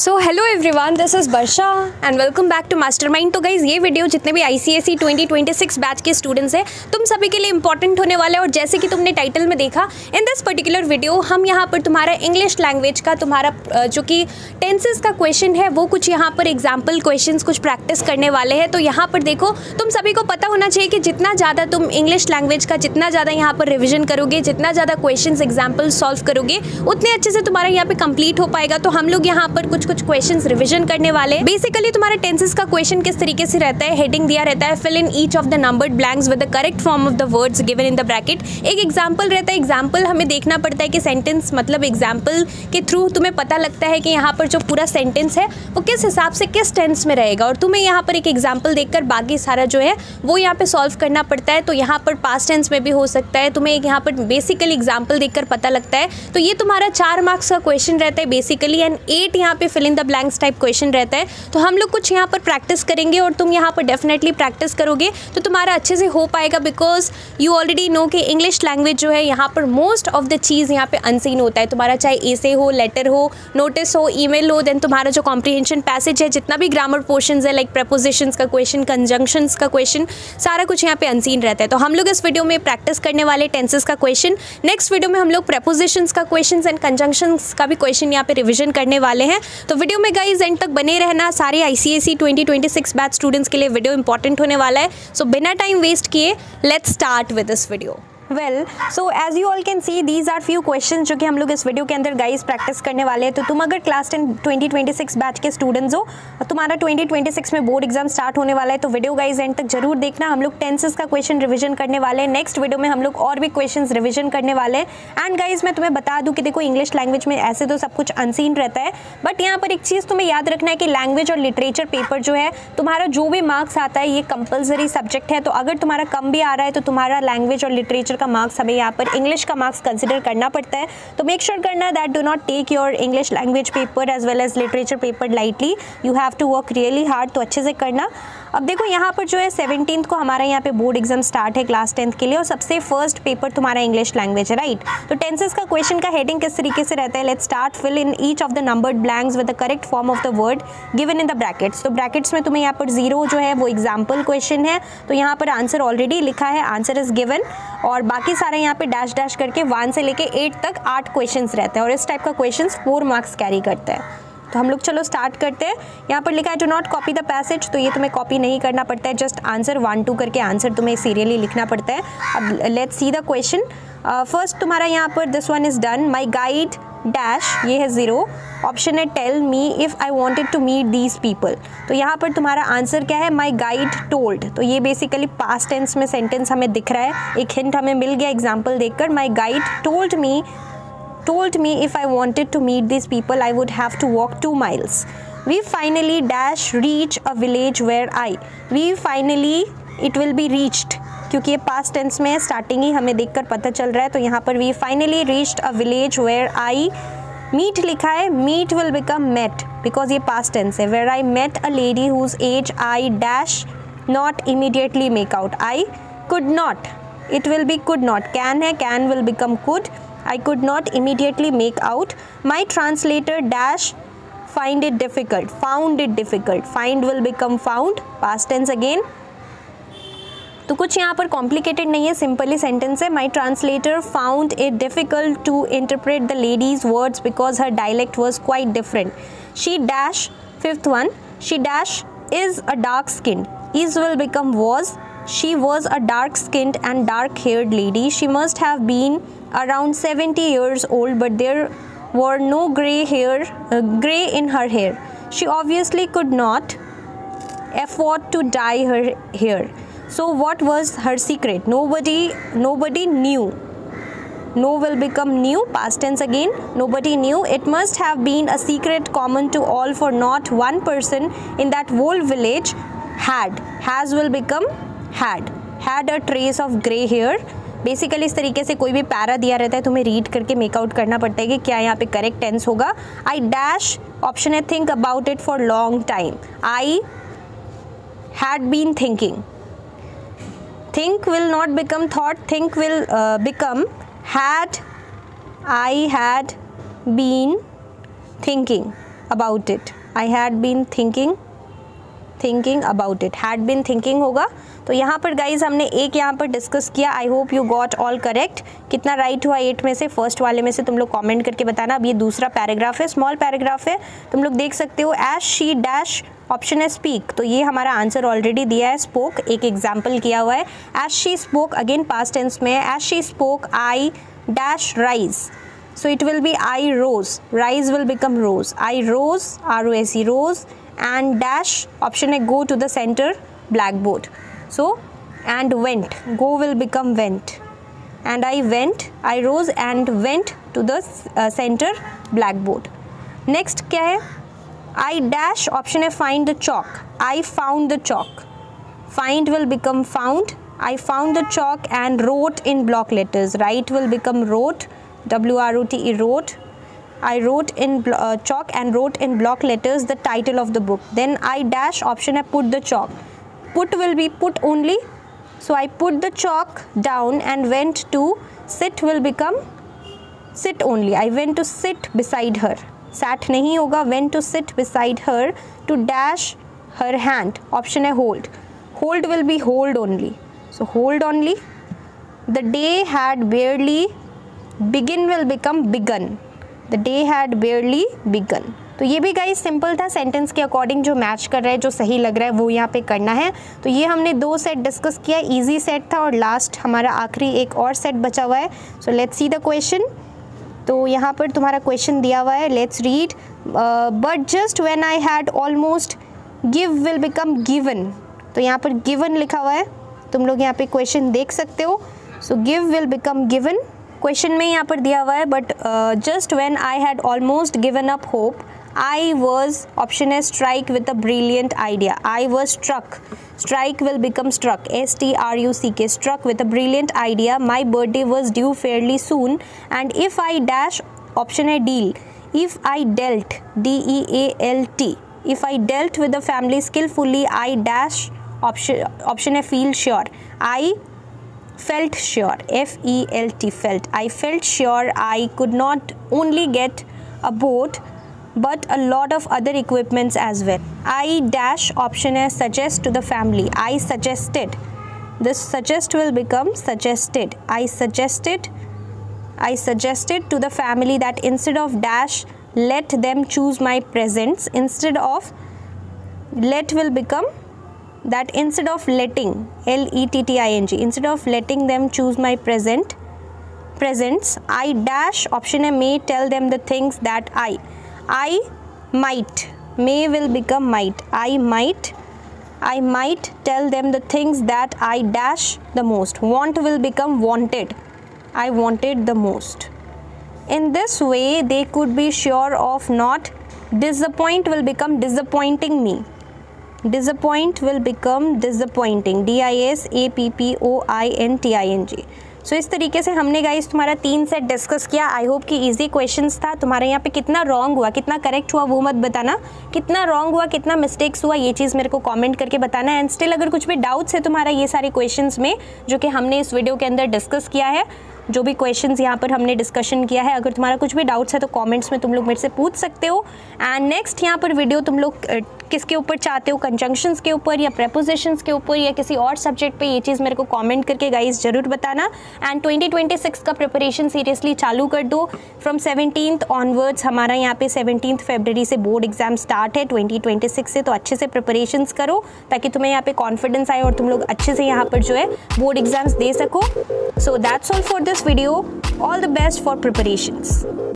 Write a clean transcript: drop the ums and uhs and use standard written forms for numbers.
So hello everyone, this is Varsha and welcome back to Mastermind. तो guys ये video जितने भी ICSE 2026 बैच के स्टूडेंट्स हैं तुम सभी के लिए इंपॉर्टेंट होने वाला है। और जैसे कि तुमने टाइटल में देखा, इन दिस पर्टिकुलर वीडियो हम यहाँ पर तुम्हारा इंग्लिश लैंग्वेज का तुम्हारा जो कि टेंसेस का क्वेश्चन है वो कुछ यहाँ पर एग्जाम्पल क्वेश्चंस कुछ प्रैक्टिस करने वाले हैं। तो यहाँ पर देखो, तुम सभी को पता होना चाहिए कि जितना ज़्यादा तुम इंग्लिश लैंग्वेज का जितना ज़्यादा यहाँ पर रिविजन करोगे, जितना ज़्यादा क्वेश्चन एग्जाम्पल सॉल्व करोगे, उतने अच्छे से तुम्हारा यहाँ पे कंप्लीट हो पाएगा। तो हम लोग यहाँ पर कुछ क्वेश्चंस रिवीजन करने वाले। बेसिकली तुम्हारे टेंसेस का क्वेश्चन किस तरीके से रहता है, हेडिंग दिया रहता है, fill in each of the numbered blanks with the correct form of the words given in the bracket. एक एग्जांपल रहता है, एग्जांपल हमें देखना पड़ता है कि सेंटेंस मतलब एग्जांपल के थ्रू तुम्हें पता लगता है कि यहाँ पर जो पूरा सेंटेंस है वो किस हिसाब से किस टेंस में रहेगा, और तुम्हें यहाँ पर एक एग्जाम्पल देखकर बाकी सारा जो है वो यहाँ पे सॉल्व करना पड़ता है। तो यहाँ पर पास्ट टेंस में भी हो सकता है, तुम्हें एक यहाँ पर बेसिकली एग्जाम्पल देखकर पता लगता है। तो ये तुम्हारा 4 मार्क्स का क्वेश्चन रहता है बेसिकली, एंड 8 यहाँ पे fill in the blanks type question रहता है। तो हम लोग कुछ यहाँ पर प्रैक्टिस करेंगे और तुम यहाँ पर डेफिनेटली प्रैक्टिस करोगे तो तुम्हारा अच्छे से हो पाएगा, बिकॉज यू ऑलरेडी नो कि इंग्लिश लैंग्वेज जो है यहाँ पर मोस्ट ऑफ द चीज़ यहाँ पे अनसीन होता है। तुम्हारा चाहे एसे हो, लेटर हो, नोटिस हो, ईमेल हो, देन तुम्हारा जो कॉम्प्रिहेंशन पैसेज है, जितना भी ग्रामर पोर्शंस है, लाइक प्रपोजिशंस का क्वेश्चन, कंजंक्शंस का क्वेश्चन, सारा कुछ यहाँ पे अनसीन रहता है। तो हम लोग इस वीडियो में प्रैक्टिस करने वाले टेंसेस का क्वेश्चन, नेक्स्ट वीडियो में हम लोग प्रपोजिशंस का क्वेश्चन एंड कंजंक्शंस का भी क्वेश्चन यहाँ पे रिविजन करने वाले हैं। तो वीडियो में गाइज एंड तक बने रहना। सारे ICSE 2026 बैच स्टूडेंट्स के लिए वीडियो इंपॉर्टेंट होने वाला है। सो बिना टाइम वेस्ट किए let's start with this video. Well, so as you all can see these are few question जो कि हम लोग इस वीडियो के अंदर गाइस प्रैक्टिस करने वाले हैं। तो तुम अगर क्लास 10 2026 बैच के स्टूडेंट्स हो और तुम्हारा 2026 में बोर्ड एग्जाम स्टार्ट होने वाला है, तो वीडियो गाइस एंड तक जरूर देखना। हम लोग टेंसेस का क्वेश्चन रिवीजन करने वाले हैं। नेक्स्ट वीडियो में हम लोग और भी क्वेश्चन रिवीजन करने वाले हैं। एंड गाइज मैं तुम्हें बता दूँ कि देखो, इंग्लिश लैंग्वेज में ऐसे तो सब कुछ अनसीन रहता है, बट यहाँ पर एक चीज़ तुम्हें याद रखना है कि लैंग्वेज और लिटरेचर पेपर जो है तुम्हारा जो भी मार्क्स आता है ये कंपलसरी सब्जेक्ट है। तो अगर तुम्हारा कम भी आ रहा है तो तुम्हारा लैंग्वेज और लिटरेचर का मार्क्स हमें यहाँ पर इंग्लिश का मार्क्स कंसिडर करना पड़ता है। तो मेक श्योर करना that do not take your English language paper as well as literature paper lightly. You have to work really hard, तो अच्छे से करना। अब देखो, यहाँ पर जो है 17 को हमारा यहाँ पे बोर्ड एग्जाम स्टार्ट है क्लास 10 के लिए, और सबसे फर्स्ट पेपर तुम्हारा इंग्लिश लैंग्वेज है, राइट। तो टेंसेस का क्वेश्चन का हेडिंग किस तरीके से रहता है, let's start, fill in each of the numbered blanks with the correct form of the word given in the brackets. तो ब्रैकेट्स में तुम्हें यहाँ पर 0 जो है वो एग्जाम्पल क्वेश्चन है, तो यहाँ पर आंसर ऑलरेडी लिखा है, आंसर इज गिवन, और बाकी सारे यहाँ पे डैश डैश करके 1 से लेके 8 तक 8 क्वेश्चन रहते हैं, और इस टाइप का क्वेश्चन 4 मार्क्स कैरी करता है। तो हम लोग चलो स्टार्ट करते हैं। यहाँ पर लिखा है do not copy the passage, तो ये तुम्हें कॉपी नहीं करना पड़ता है, जस्ट आंसर 1 2 करके आंसर तुम्हें सीरियली लिखना पड़ता है। अब let's see the question. First तुम्हारा यहाँ पर this one is done, my guide dash, ये है 0। ऑप्शन है tell me if I wanted to meet these people. तो यहाँ पर तुम्हारा आंसर क्या है, माई गाइड टोल्ड। तो ये बेसिकली पास्ट टेंस में सेंटेंस हमें दिख रहा है, एक हिंट हमें मिल गया एग्जाम्पल देखकर। माई guide told me if I wanted to meet these people I would have to walk 2 miles. We finally dash reach a village where we finally, it will be reached, क्योंकि ये past tense में starting ही हमें देखकर पता चल रहा है। तो यहाँ पर we finally reached a village where I meet लिखा है, meet will become met because ये past tense है, where I met a lady whose age I dash not immediately make out. I could not, it will be could not, can है, can will become could. I could not immediately make out. My translator dash find it difficult, found it difficult. Find will become found, past tense again. तो कुछ यहाँ पर complicated नहीं है, simply sentence है। My translator found it difficult to interpret the ladies words because her dialect was quite different. She dash, 5th one, she dash is a dark skinned, is will become was. She was a dark-skinned and dark-haired lady. She must have been around 70 years old, but there were no gray in her hair. She obviously could not afford to dye her hair. So what was her secret? Nobody knew. No will become new, past tense again. Nobody knew. It must have been a secret common to all, for not one person in that whole village had. Has will become had a trace of grey hair. Basically इस तरीके से कोई भी para दिया रहता है, तुम्हें read करके मेकआउट करना पड़ता है कि क्या यहाँ पे करेक्ट टेंस होगा। आई डैश, ऑप्शन है think about it for long time. I had been thinking, think will not become thought, think will become had. I had been thinking, about it, I had been thinking about it, had been thinking होगा। तो यहाँ पर guys हमने एक यहाँ पर discuss किया। I hope you got all correct. कितना राइट हुआ 8 में से? फर्स्ट वाले में से तुम लोग कमेंट करके बताना। अब ये दूसरा पैराग्राफ है, स्मॉल पैराग्राफ है, तुम लोग देख सकते हो। एज शी डैश, ऑप्शन है स्पीक, तो ये हमारा आंसर ऑलरेडी दिया है, स्पोक, एक एग्जाम्पल किया हुआ है। As she spoke, again past tense में है। As she spoke I dash rise, so it will be I rose, rise will become rose, I rose, R-O-S-E, rose, and dash, option A, go to the center blackboard, so and went, go will become went, and I went, I rose and went to the center blackboard. Next क्या है? I dash, option A, find the chalk, I found the chalk, find will become found, I found the chalk and wrote in block letters, write will become wrote, W-R-O-T-E, wrote. I wrote in chalk and wrote in block letters the title of the book. Then I dash, option A, put the chalk. Put will be put only. So I put the chalk down and went to sit will become sit only. I went to sit beside her. Sat नहीं होगा, went to sit beside her to dash her hand. Option A, hold. Hold will be hold only. So hold only. The day had barely, begin will become begun, the day had barely begun. तो ये भी guys simple था, sentence के according जो match कर रहा है, जो सही लग रहा है वो यहाँ पे करना है। तो ये हमने 2 सेट डिस्कस किया, इजी सेट था और लास्ट हमारा आखिरी एक और सेट बचा हुआ है। So let's see the question. तो यहाँ पर तुम्हारा क्वेश्चन दिया हुआ है, let's read. But just when I had almost, give will become given, तो यहाँ पर गिवन लिखा हुआ है, तुम लोग यहाँ पे क्वेश्चन देख सकते हो। So give will become given, question में यहाँ पर दिया हुआ है, but just when I had almost given up hope, I was, option है strike with a brilliant idea, I was struck, strike will become struck, S-T-R-U-C-K, struck with a brilliant idea, my birthday was due fairly soon, and if I dash, option है deal, if I dealt, D-E-A-L-T, if I dealt with the family skilfully, I dash, option है feel sure, I felt sure, F-E-L-T, felt, I felt sure I could not only get a boat but a lot of other equipments as well. I dash, option A, suggest to the family, I suggested, this suggest will become suggested, I suggested to the family that instead of dash, let them choose my presents, instead of let will become that instead of letting, L-E-T-T-I-N-G, instead of letting them choose my presents, I dash, option A, may tell them the things that I might, may will become might, I might tell them the things that I dash the most, want will become wanted, I wanted the most. In this way they could be sure of not, disappoint will become disappointing me, disappoint will become disappointing, D-I-S-A-P-P-O-I-N-T-I-N-G. सो इस तरीके से हमने guys तुम्हारा 3 set discuss किया। I hope कि easy questions था। तुम्हारे यहाँ पे कितना रॉन्ग हुआ, कितना करेक्ट हुआ वो मत बताना, कितना रॉन्ग हुआ, कितना मिस्टेक्स हुआ ये चीज़ मेरे को कमेंट करके बताना। एंड स्टिल अगर कुछ भी डाउट्स है तुम्हारा ये सारे क्वेश्चंस में जो कि हमने इस वीडियो के अंदर डिस्कस किया है, जो भी क्वेश्चंस यहाँ पर हमने डिस्कशन किया है, अगर तुम्हारा कुछ भी डाउट्स है तो कमेंट्स में तुम लोग मेरे से पूछ सकते हो। एंड नेक्स्ट यहाँ पर वीडियो तुम लोग किसके ऊपर चाहते हो, कंजंक्शंस के ऊपर या प्रेपोजिशंस के ऊपर या किसी और सब्जेक्ट पे, ये चीज़ मेरे को कमेंट करके गाइस जरूर बताना। एंड 2026 का प्रिपरेशन सीरियसली चालू कर दो। फ्रॉम 17th ऑनवर्ड्स हमारा यहाँ पे 17 फरवरी से बोर्ड एग्जाम स्टार्ट है 2026 से, तो अच्छे से प्रिपरेशंस करो ताकि तुम्हें यहाँ पे कॉन्फिडेंस आए और तुम लोग अच्छे से यहाँ पर जो है बोर्ड एग्जाम्स दे सको। So that's all for this video. All the best for preparations.